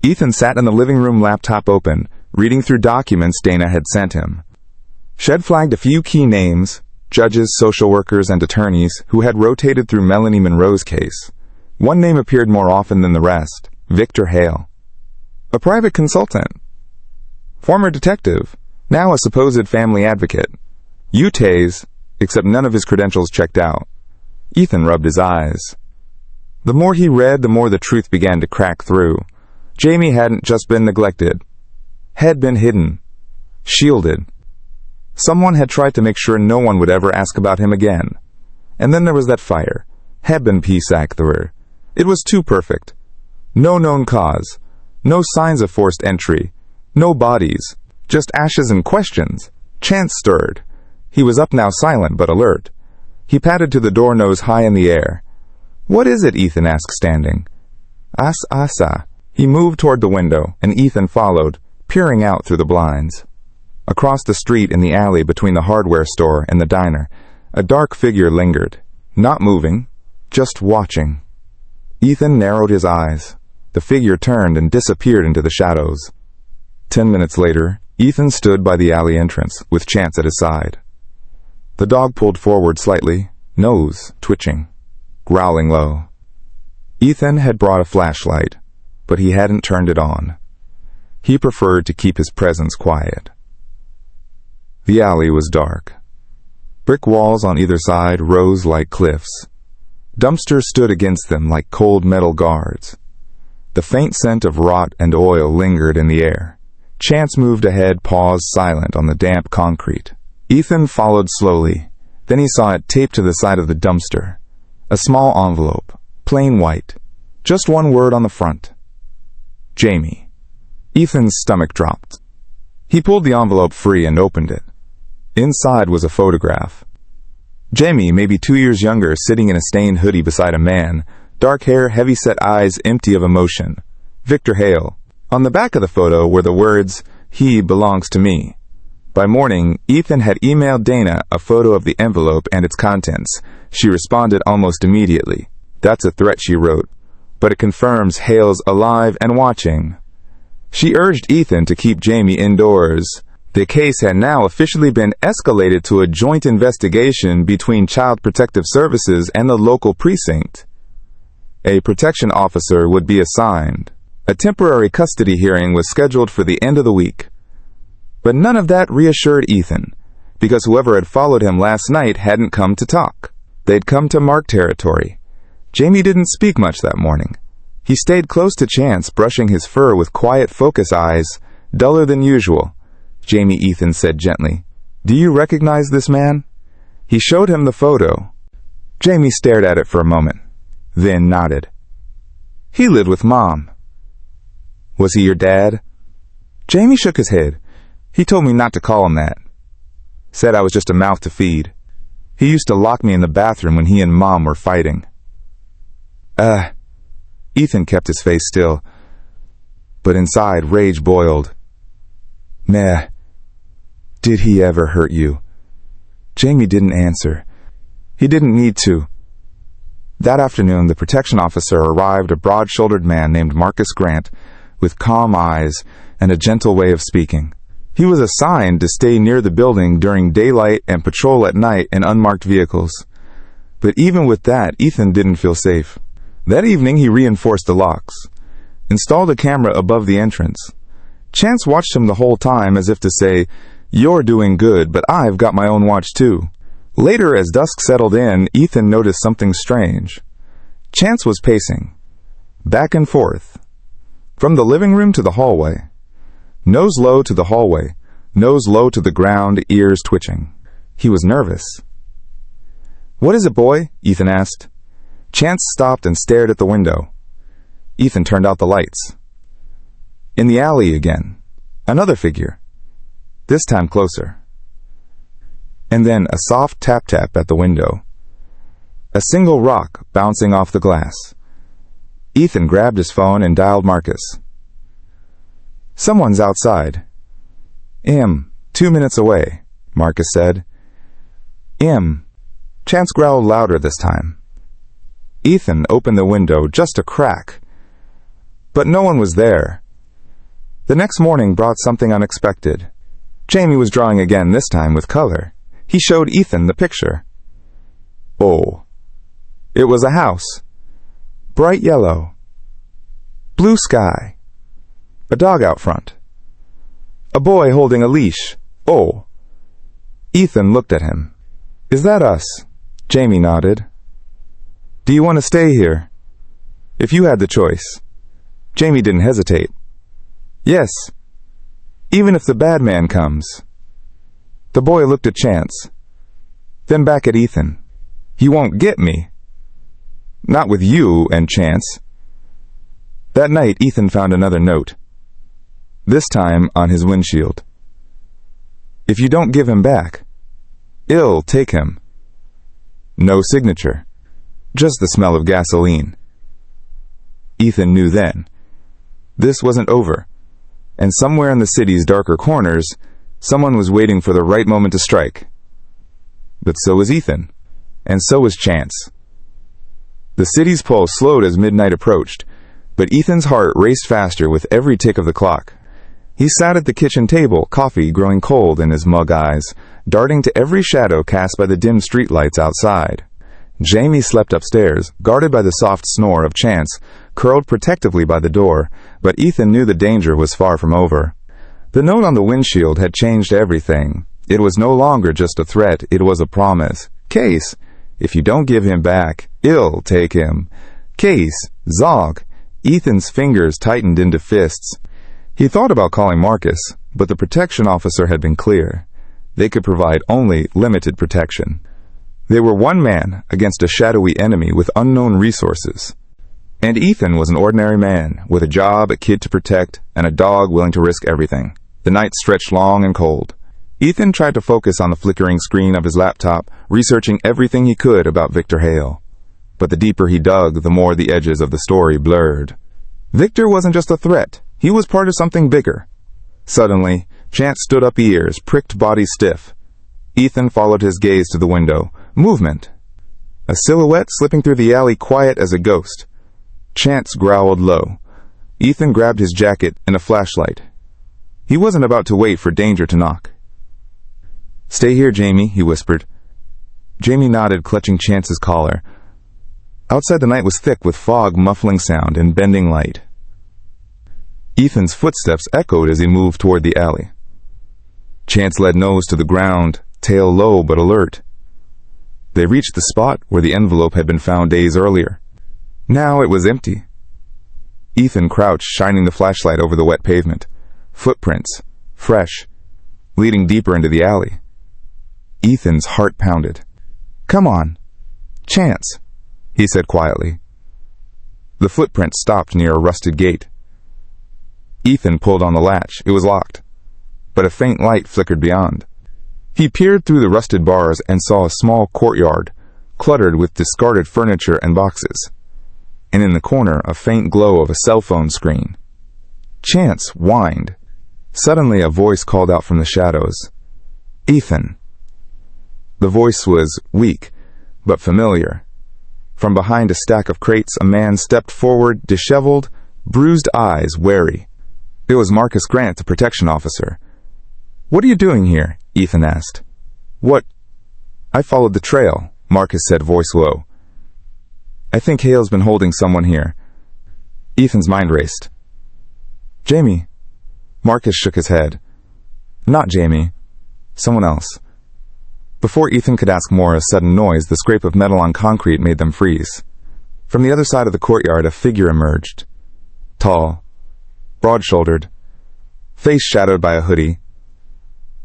Speaker 1: Ethan sat in the living room, laptop open, reading through documents Dana had sent him. She'd flagged a few key names, judges, social workers, and attorneys who had rotated through Melanie Monroe's case. One name appeared more often than the rest, Victor Hale. A private consultant. Former detective, now a supposed family advocate. Utes, except none of his credentials checked out. Ethan rubbed his eyes. The more he read, the more the truth began to crack through. Jamie hadn't just been neglected. Had been hidden. Shielded. Someone had tried to make sure no one would ever ask about him again. And then there was that fire. Hebben Pisakthur. It was too perfect. No known cause. No signs of forced entry. No bodies. Just ashes and questions. Chance stirred. He was up now, silent but alert. He padded to the door, nose high in the air. What is it? Ethan asked, standing. Asa. He moved toward the window, and Ethan followed, peering out through the blinds. Across the street, in the alley between the hardware store and the diner, a dark figure lingered, not moving, just watching. Ethan narrowed his eyes. The figure turned and disappeared into the shadows. 10 minutes later, Ethan stood by the alley entrance, with Chance at his side. The dog pulled forward slightly, nose twitching, growling low. Ethan had brought a flashlight, but he hadn't turned it on. He preferred to keep his presence quiet. The alley was dark. Brick walls on either side rose like cliffs. Dumpsters stood against them like cold metal guards. The faint scent of rot and oil lingered in the air. Chance moved ahead, paws silent on the damp concrete. Ethan followed slowly. Then he saw it taped to the side of the dumpster. A small envelope, plain white. Just one word on the front. Jamie. Ethan's stomach dropped. He pulled the envelope free and opened it. Inside was a photograph. Jamie, maybe 2 years younger, sitting in a stained hoodie beside a man. Dark hair, heavy-set eyes, empty of emotion. Victor Hale. On the back of the photo were the words, "He belongs to me." By morning, Ethan had emailed Dana a photo of the envelope and its contents. She responded almost immediately. That's a threat, she wrote, but it confirms Hale's alive and watching. She urged Ethan to keep Jamie indoors. The case had now officially been escalated to a joint investigation between Child Protective Services and the local precinct. A protection officer would be assigned. A temporary custody hearing was scheduled for the end of the week. But none of that reassured Ethan, because whoever had followed him last night hadn't come to talk. They'd come to mark territory. Jamie didn't speak much that morning. He stayed close to Chance, brushing his fur with quiet focus eyes, duller than usual. "Jamie," Ethan said gently, "do you recognize this man?" He showed him the photo. Jamie stared at it for a moment, then nodded. "He lived with Mom." "Was he your dad?" Jamie shook his head. "He told me not to call him that. Said I was just a mouth to feed. He used to lock me in the bathroom when he and Mom were fighting." Ethan kept his face still, but inside rage boiled. "Meh. Did he ever hurt you?" Jamie didn't answer. He didn't need to. That afternoon, the protection officer arrived, a broad-shouldered man named Marcus Grant, with calm eyes and a gentle way of speaking. He was assigned to stay near the building during daylight and patrol at night in unmarked vehicles. But even with that, Ethan didn't feel safe. That evening, he reinforced the locks, installed a camera above the entrance. Chance watched him the whole time as if to say, "You're doing good, but I've got my own watch too." Later, as dusk settled in, Ethan noticed something strange. Chance was pacing, back and forth, from the living room to the hallway. Nose low to the hallway, nose low to the ground, ears twitching. He was nervous. "What is it, boy?" Ethan asked. Chance stopped and stared at the window. Ethan turned out the lights. In the alley again, another figure, this time closer. And then a soft tap-tap at the window. A single rock bouncing off the glass. Ethan grabbed his phone and dialed Marcus. "Someone's outside." 2 minutes away," Marcus said. Chance growled louder this time. Ethan opened the window just a crack. But no one was there. The next morning brought something unexpected. Jamie was drawing again, this time with color. He showed Ethan the picture. Oh. It was a house. Bright yellow. Blue sky. A dog out front. A boy holding a leash. Oh. Ethan looked at him. "Is that us?" Jamie nodded. "Do you want to stay here? If you had the choice." Jamie didn't hesitate. "Yes. Even if the bad man comes." The boy looked at Chance, then back at Ethan. "He won't get me. Not with you and Chance." That night, Ethan found another note, this time on his windshield. "If you don't give him back, I'll take him." No signature, just the smell of gasoline. Ethan knew then. This wasn't over, and somewhere in the city's darker corners, someone was waiting for the right moment to strike. But so was Ethan, and so was Chance. The city's pulse slowed as midnight approached, but Ethan's heart raced faster with every tick of the clock. He sat at the kitchen table, coffee growing cold in his mug eyes, darting to every shadow cast by the dim streetlights outside. Jamie slept upstairs, guarded by the soft snore of Chance, curled protectively by the door, but Ethan knew the danger was far from over. The note on the windshield had changed everything. It was no longer just a threat, it was a promise. Case, if you don't give him back, I'll take him. Case, Zog. Ethan's fingers tightened into fists. He thought about calling Marcus, but the protection officer had been clear. They could provide only limited protection. They were one man against a shadowy enemy with unknown resources. And Ethan was an ordinary man, with a job, a kid to protect, and a dog willing to risk everything. The night stretched long and cold. Ethan tried to focus on the flickering screen of his laptop, researching everything he could about Victor Hale. But the deeper he dug, the more the edges of the story blurred. Victor wasn't just a threat. He was part of something bigger. Suddenly, Chance stood up, ears pricked, body stiff. Ethan followed his gaze to the window. Movement. A silhouette slipping through the alley, quiet as a ghost. Chance growled low. Ethan grabbed his jacket and a flashlight. He wasn't about to wait for danger to knock. "Stay here, Jamie," he whispered. Jamie nodded, clutching Chance's collar. Outside, the night was thick with fog, muffling sound, and bending light. Ethan's footsteps echoed as he moved toward the alley. Chance led nose to the ground, tail low but alert. They reached the spot where the envelope had been found days earlier. Now it was empty. Ethan crouched, shining the flashlight over the wet pavement. Footprints, fresh, leading deeper into the alley. Ethan's heart pounded. "Come on, Chance," he said quietly. The footprint stopped near a rusted gate. Ethan pulled on the latch. It was locked, but a faint light flickered beyond. He peered through the rusted bars and saw a small courtyard, cluttered with discarded furniture and boxes, and in the corner a faint glow of a cell phone screen. Chance whined. Suddenly a voice called out from the shadows, "Ethan." The voice was weak, but familiar. From behind a stack of crates, a man stepped forward, disheveled, bruised eyes wary. It was Marcus Grant, the protection officer. "What are you doing here?" Ethan asked. "What?" "I followed the trail," Marcus said, voice low. "I think Hale's been holding someone here." Ethan's mind raced. "Jamie." Marcus shook his head. "Not Jamie. Someone else." Before Ethan could ask more, a sudden noise, the scrape of metal on concrete, made them freeze. From the other side of the courtyard, a figure emerged. Tall, broad-shouldered, face shadowed by a hoodie.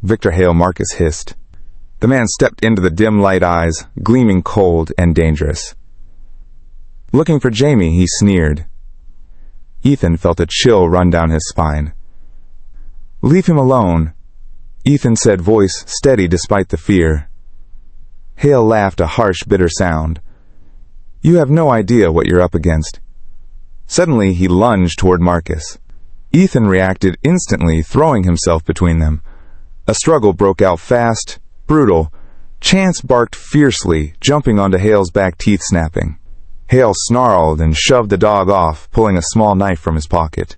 Speaker 1: "Victor Hale," Marcus hissed. The man stepped into the dim light eyes, gleaming cold and dangerous. "Looking for Jamie," he sneered. Ethan felt a chill run down his spine. "Leave him alone," Ethan said, voice steady despite the fear. Hale laughed, a harsh, bitter sound. "You have no idea what you're up against." Suddenly, he lunged toward Marcus. Ethan reacted instantly, throwing himself between them. A struggle broke out fast, brutal. Chance barked fiercely, jumping onto Hale's back, teeth snapping. Hale snarled and shoved the dog off, pulling a small knife from his pocket.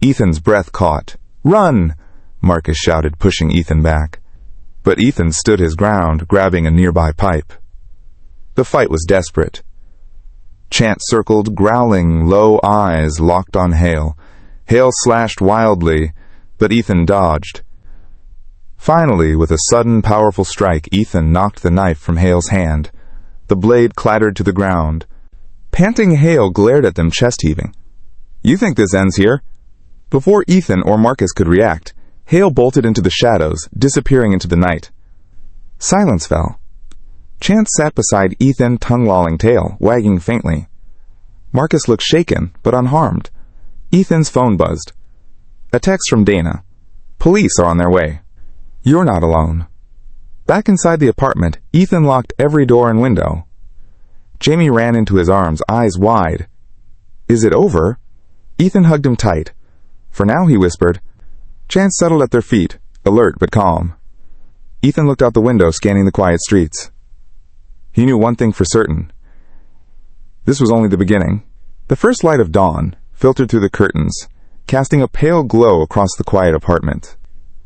Speaker 1: Ethan's breath caught. "Run!" Marcus shouted, pushing Ethan back. But Ethan stood his ground, grabbing a nearby pipe. The fight was desperate. Chance circled, growling, low eyes locked on Hale. Hale slashed wildly, but Ethan dodged. Finally, with a sudden, powerful strike, Ethan knocked the knife from Hale's hand. The blade clattered to the ground. Panting, Hale glared at them, chest-heaving. "You think this ends here?" Before Ethan or Marcus could react, Hale bolted into the shadows, disappearing into the night. Silence fell. Chance sat beside Ethan, tongue-lolling tail, wagging faintly. Marcus looked shaken, but unharmed. Ethan's phone buzzed. A text from Dana. "Police are on their way. You're not alone." Back inside the apartment, Ethan locked every door and window. Jamie ran into his arms, eyes wide. "Is it over?" Ethan hugged him tight. "For now," he whispered. Chance settled at their feet, alert but calm. Ethan looked out the window, scanning the quiet streets. He knew one thing for certain. This was only the beginning. The first light of dawn filtered through the curtains, casting a pale glow across the quiet apartment.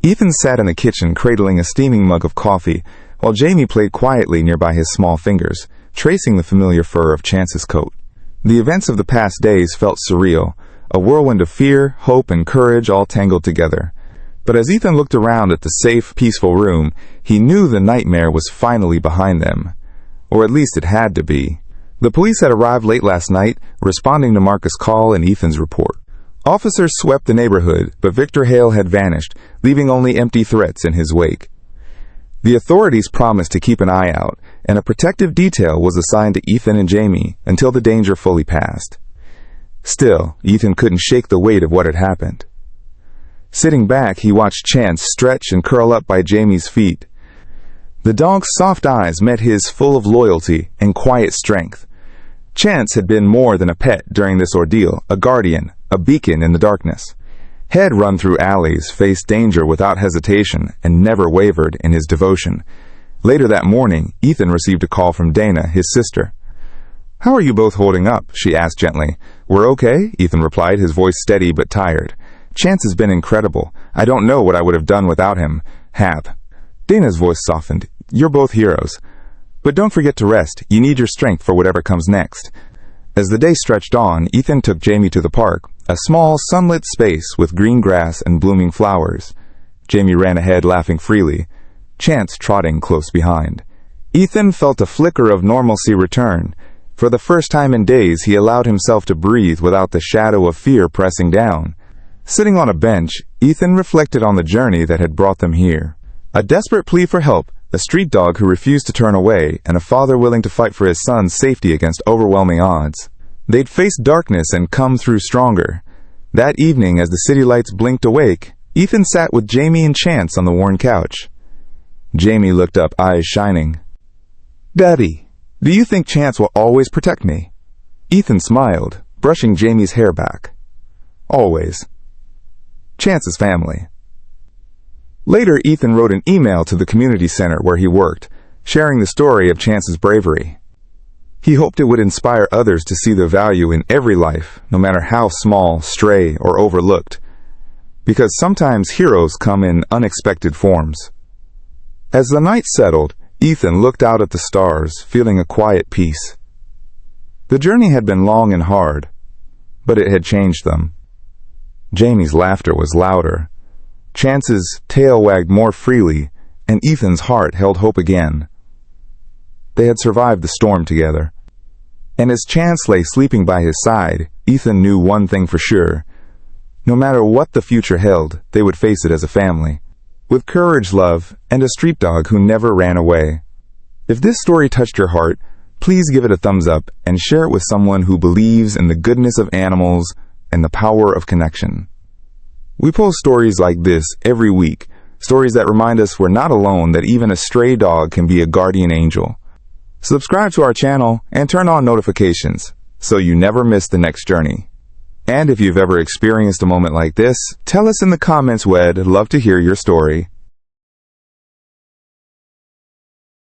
Speaker 1: Ethan sat in the kitchen, cradling a steaming mug of coffee, while Jamie played quietly nearby, his small fingers, tracing the familiar fur of Chance's coat. The events of the past days felt surreal, a whirlwind of fear, hope, and courage all tangled together. But as Ethan looked around at the safe, peaceful room, he knew the nightmare was finally behind them. Or at least it had to be. The police had arrived late last night, responding to Marcus' call and Ethan's report. Officers swept the neighborhood, but Victor Hale had vanished, leaving only empty threats in his wake. The authorities promised to keep an eye out, and a protective detail was assigned to Ethan and Jamie until the danger fully passed. Still, Ethan couldn't shake the weight of what had happened. Sitting back, he watched Chance stretch and curl up by Jamie's feet. The dog's soft eyes met his, full of loyalty and quiet strength. Chance had been more than a pet during this ordeal, a guardian, a beacon in the darkness. Had run through alleys, faced danger without hesitation, and never wavered in his devotion. Later that morning, Ethan received a call from Dana, his sister. "How are you both holding up?" she asked gently. "We're okay," Ethan replied, his voice steady but tired. "Chance has been incredible. I don't know what I would have done without him. Hap." Dana's voice softened. "You're both heroes. But don't forget to rest. You need your strength for whatever comes next." As the day stretched on, Ethan took Jamie to the park, a small, sunlit space with green grass and blooming flowers. Jamie ran ahead, laughing freely, Chance trotting close behind. Ethan felt a flicker of normalcy return. For the first time in days, he allowed himself to breathe without the shadow of fear pressing down. Sitting on a bench, Ethan reflected on the journey that had brought them here. A desperate plea for help, a street dog who refused to turn away, and a father willing to fight for his son's safety against overwhelming odds. They'd faced darkness and come through stronger. That evening, as the city lights blinked awake, Ethan sat with Jamie and Chance on the worn couch. Jamie looked up, eyes shining. "Daddy, do you think Chance will always protect me?" Ethan smiled, brushing Jamie's hair back. "Always. Chance is family." Later, Ethan wrote an email to the community center where he worked, sharing the story of Chance's bravery. He hoped it would inspire others to see the value in every life, no matter how small, stray, or overlooked. Because sometimes heroes come in unexpected forms. As the night settled, Ethan looked out at the stars, feeling a quiet peace. The journey had been long and hard, but it had changed them. Jamie's laughter was louder. Chance's tail wagged more freely, and Ethan's heart held hope again. They had survived the storm together. And as Chance lay sleeping by his side, Ethan knew one thing for sure. No matter what the future held, they would face it as a family. With courage, love, and a street dog who never ran away. If this story touched your heart, please give it a thumbs up and share it with someone who believes in the goodness of animals and the power of connection. We post stories like this every week, stories that remind us we're not alone, that even a stray dog can be a guardian angel. Subscribe to our channel and turn on notifications so you never miss the next journey. And if you've ever experienced a moment like this, tell us in the comments. We'd love to hear your story.